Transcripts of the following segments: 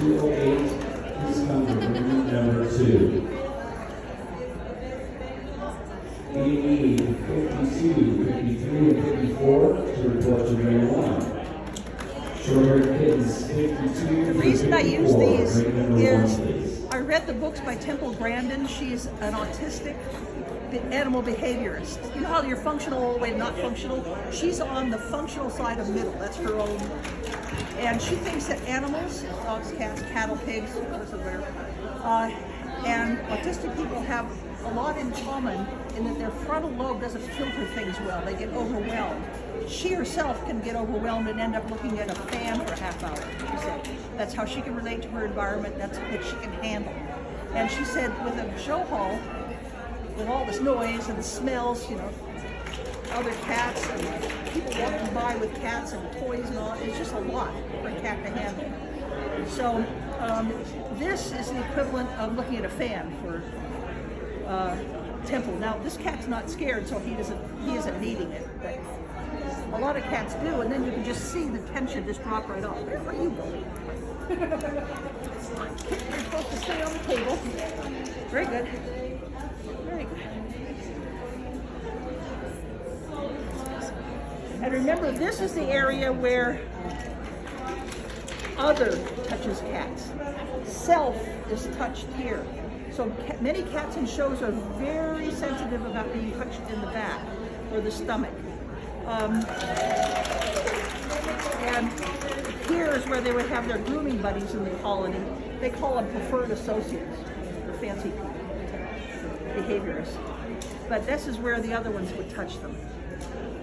208 is coming from number 2. We need 52, 53, and 54 to report to grade 1. Short-haired kittens, 52. The reason I use these is please. I read the books by Temple Grandin. She's an autistic animal behaviorist. You know how you're functional all the way to not functional? She's on the functional side of middle. That's her own. And she thinks that animals, dogs, cats, cattle, pigs, whatever, and autistic people have a lot in common in that their frontal lobe doesn't filter things well. They get overwhelmed. She herself can get overwhelmed and end up looking at a fan for a half hour. She said that's how she can relate to her environment. That's what she can handle. And she said with a show hall, with all this noise and the smells, you know, other cats and people walking by with cats and toys and all, it's just a lot for a cat to handle. So this is the equivalent of looking at a fan for Temple. Now this cat's not scared, so he isn't needing it, but a lot of cats do, and then you can just see the tension just drop right off. Where are you going? You're supposed to stay on the table. Very good. Very good. And remember, this is the area where other touches cats. Self is touched here. So many cats in shows are very sensitive about being touched in the back or the stomach. And here is where they would have their grooming buddies in the colony. They call them preferred associates, or fancy people, behaviorists. But this is where the other ones would touch them.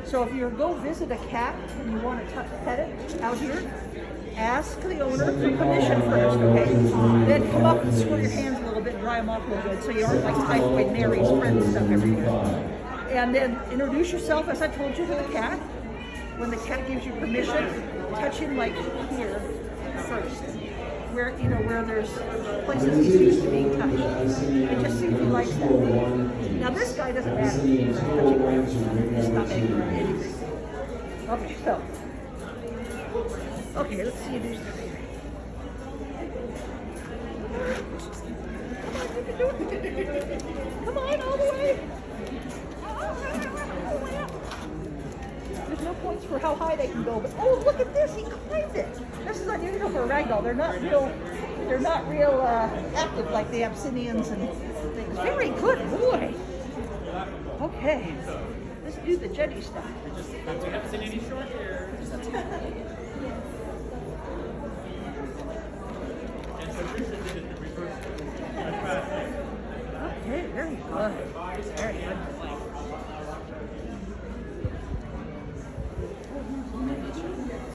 So if you go visit a cat and you want to pet it out here, ask the owner for permission first, okay? Then come up and squirt your hands a little bit, dry them off a little bit, so you aren't like typhoid Mary spreading stuff everywhere. And then introduce yourself, as I told you, to the cat. When the cat gives you permission, touch him like here first, where where there's places he's used to being touched, and just see if he likes that. Now this guy doesn't matter. He's touching his stomach or anything. Okay, so let's see you do something. Come on, all the way. There's no points for how high they can go, but oh, look at this! He climbed it. This is unusual for a ragdoll. They're not real active like the Abyssinians and things. Very good boy. Okay, let's do the jetty stuff. Okay, very good. Very good.